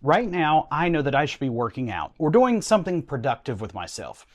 Right now, I know that I should be working out or doing something productive with myself.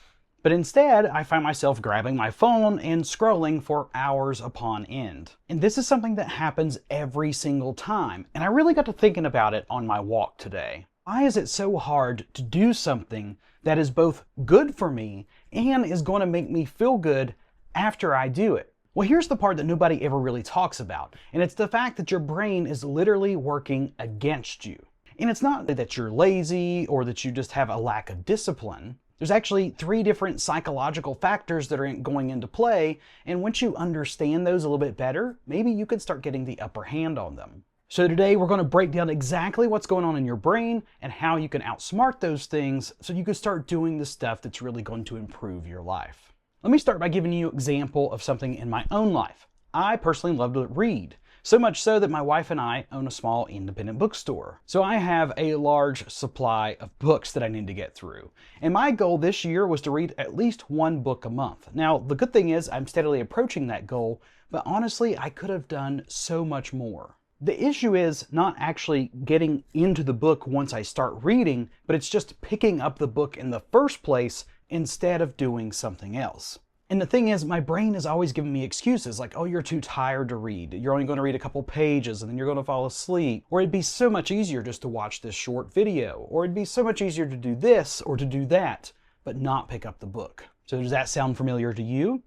But instead, I find myself grabbing my phone and scrolling for hours upon end. And this is something that happens every single time. And I really got to thinking about it on my walk today. Why is it so hard to do something that is both good for me and is going to make me feel good after I do it? Well, here's the part that nobody ever really talks about, and it's the fact that your brain is literally working against you. And it's not that you're lazy or that you just have a lack of discipline. There's actually 3 different psychological factors that are going into play, and once you understand those a little bit better, maybe you can start getting the upper hand on them. So today we're going to break down exactly what's going on in your brain and how you can outsmart those things so you can start doing the stuff that's really going to improve your life. Let me start by giving you an example of something in my own life. I personally love to read. So much so that my wife and I own a small independent bookstore. So I have a large supply of books that I need to get through. And my goal this year was to read at least 1 book a month. Now, the good thing is I'm steadily approaching that goal, but honestly, I could have done so much more. The issue is not actually getting into the book once I start reading, but it's just picking up the book in the first place instead of doing something else. And the thing is, my brain is always giving me excuses like, oh, you're too tired to read. You're only going to read a couple pages and then you're going to fall asleep. Or it'd be so much easier just to watch this short video. Or it'd be so much easier to do this or to do that, but not pick up the book. So does that sound familiar to you?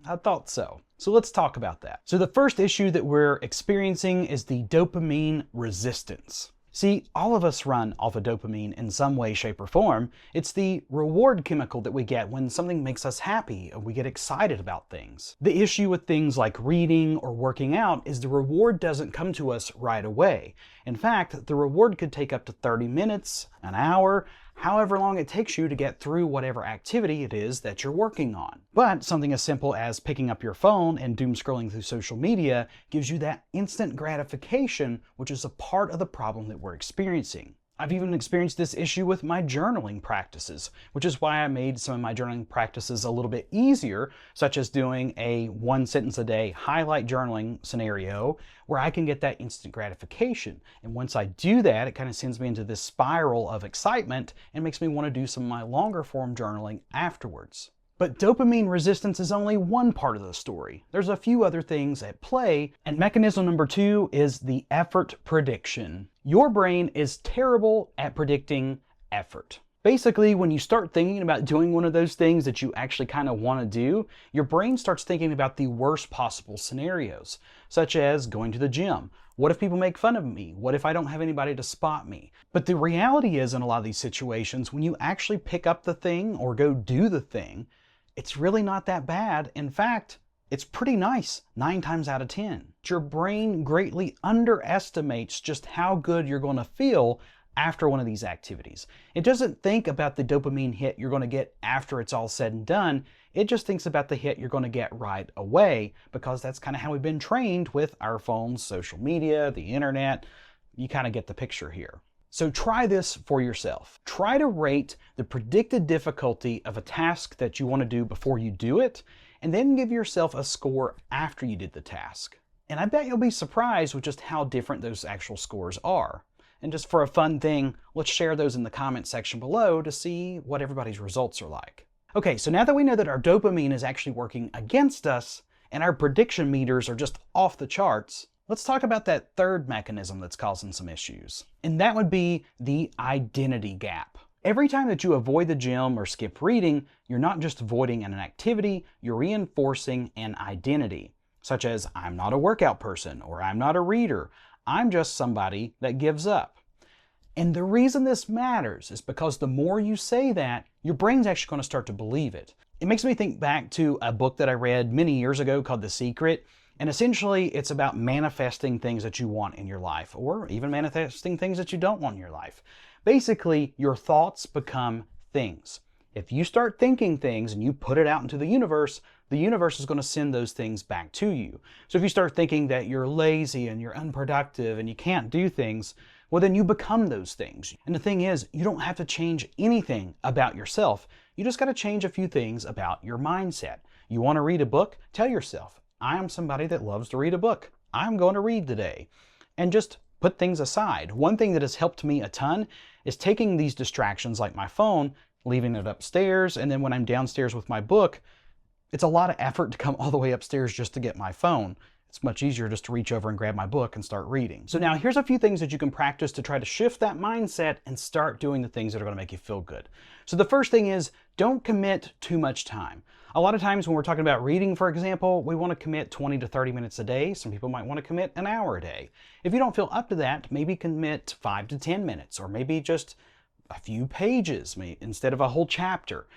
I thought so. So let's talk about that. So the first issue that we're experiencing is the dopamine resistance. See, all of us run off of dopamine in some way, shape, or form. It's the reward chemical that we get when something makes us happy or we get excited about things. The issue with things like reading or working out is the reward doesn't come to us right away. In fact, the reward could take up to 30 minutes, an hour, however long it takes you to get through whatever activity it is that you're working on. But something as simple as picking up your phone and doom scrolling through social media gives you that instant gratification, which is a part of the problem that we're experiencing. I've even experienced this issue with my journaling practices, which is why I made some of my journaling practices a little bit easier, such as doing a 1 sentence a day highlight journaling scenario where I can get that instant gratification. And once I do that, it kind of sends me into this spiral of excitement and makes me want to do some of my longer form journaling afterwards. But dopamine resistance is only one part of the story. There's a few other things at play, and mechanism number 2 is the effort prediction. Your brain is terrible at predicting effort. Basically, when you start thinking about doing one of those things that you actually kind of want to do, your brain starts thinking about the worst possible scenarios, such as going to the gym. What if people make fun of me? What if I don't have anybody to spot me? But the reality is, in a lot of these situations, when you actually pick up the thing or go do the thing, it's really not that bad. In fact, it's pretty nice 9 times out of 10. Your brain greatly underestimates just how good you're going to feel after one of these activities. It doesn't think about the dopamine hit you're going to get after it's all said and done. It just thinks about the hit you're going to get right away, because that's kind of how we've been trained with our phones, social media, the internet. You kind of get the picture here. So try this for yourself. Try to rate the predicted difficulty of a task that you want to do before you do it, and then give yourself a score after you did the task. And I bet you'll be surprised with just how different those actual scores are. And just for a fun thing, let's share those in the comment section below to see what everybody's results are like. Okay, so now that we know that our dopamine is actually working against us and our prediction meters are just off the charts, let's talk about that third mechanism that's causing some issues. And that would be the identity gap. Every time that you avoid the gym or skip reading, you're not just avoiding an activity, you're reinforcing an identity, such as I'm not a workout person or I'm not a reader. I'm just somebody that gives up. And the reason this matters is because the more you say that, your brain's actually going to start to believe it. It makes me think back to a book that I read many years ago called The Secret. And essentially, it's about manifesting things that you want in your life, or even manifesting things that you don't want in your life. Basically, your thoughts become things. If you start thinking things and you put it out into the universe is going to send those things back to you. So if you start thinking that you're lazy and you're unproductive and you can't do things, well, then you become those things. And the thing is, you don't have to change anything about yourself. You just got to change a few things about your mindset. You want to read a book? Tell yourself, I am somebody that loves to read a book. I'm going to read today. And just put things aside. One thing that has helped me a ton is taking these distractions like my phone, leaving it upstairs, and then when I'm downstairs with my book, it's a lot of effort to come all the way upstairs just to get my phone. It's much easier just to reach over and grab my book and start reading. So now here's a few things that you can practice to try to shift that mindset and start doing the things that are going to make you feel good. So the first thing is, don't commit too much time. A lot of times when we're talking about reading, for example, we want to commit 20 to 30 minutes a day. Some people might want to commit an hour a day. If you don't feel up to that, maybe commit 5 to 10 minutes, or maybe just a few pages instead of a whole chapter.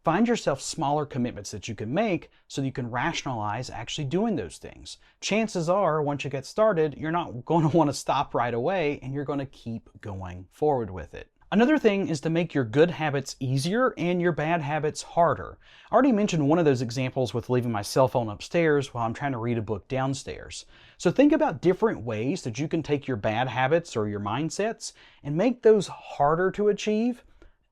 Find yourself smaller commitments that you can make so that you can rationalize actually doing those things. Chances are, once you get started, you're not going to want to stop right away, and you're going to keep going forward with it. Another thing is to make your good habits easier and your bad habits harder. I already mentioned one of those examples with leaving my cell phone upstairs while I'm trying to read a book downstairs. So think about different ways that you can take your bad habits or your mindsets and make those harder to achieve,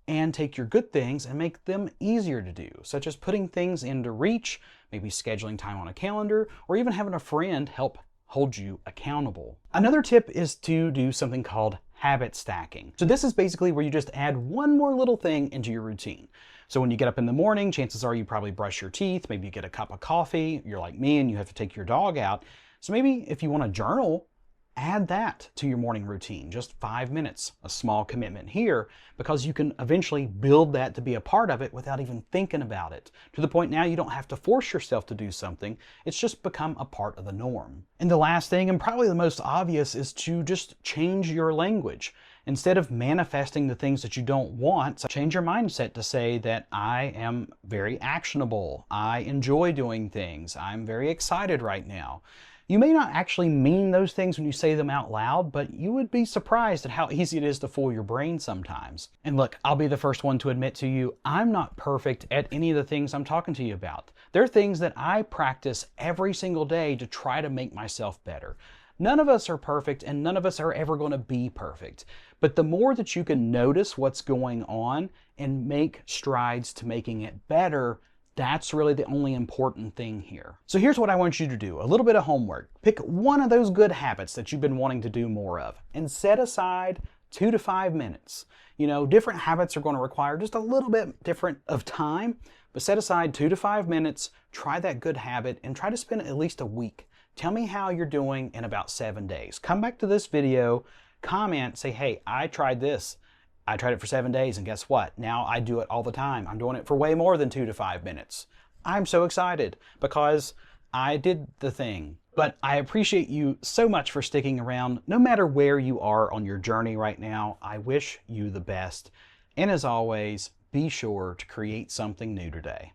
and take your good things and make them easier to do, such as putting things into reach, maybe scheduling time on a calendar, or even having a friend help hold you accountable. Another tip is to do something called habit stacking. So this is basically where you just add one more little thing into your routine. So when you get up in the morning, chances are you probably brush your teeth, maybe you get a cup of coffee, you're like me and you have to take your dog out. So maybe if you want to journal, add that to your morning routine, just 5 minutes, a small commitment here, because you can eventually build that to be a part of it without even thinking about it, to the point now you don't have to force yourself to do something. It's just become a part of the norm. And the last thing, and probably the most obvious, is to just change your language. Instead of manifesting the things that you don't want, change your mindset to say that I am very actionable, I enjoy doing things, I'm very excited right now. You may not actually mean those things when you say them out loud, but you would be surprised at how easy it is to fool your brain sometimes. And look, I'll be the first one to admit to you, I'm not perfect at any of the things I'm talking to you about. There are things that I practice every single day to try to make myself better. None of us are perfect, and none of us are ever going to be perfect. But the more that you can notice what's going on and make strides to making it better, that's really the only important thing here. So here's what I want you to do. A little bit of homework. Pick one of those good habits that you've been wanting to do more of and set aside 2 to 5 minutes. You know, different habits are going to require just a little bit different of time, but set aside 2 to 5 minutes, try that good habit, and try to spend at least a week. Tell me how you're doing in about 7 days. Come back to this video, comment, say, hey, I tried this. I tried it for 7 days, and guess what? Now I do it all the time. I'm doing it for way more than 2 to 5 minutes. I'm so excited because I did the thing. But I appreciate you so much for sticking around. No matter where you are on your journey right now, I wish you the best. And as always, be sure to create something new today.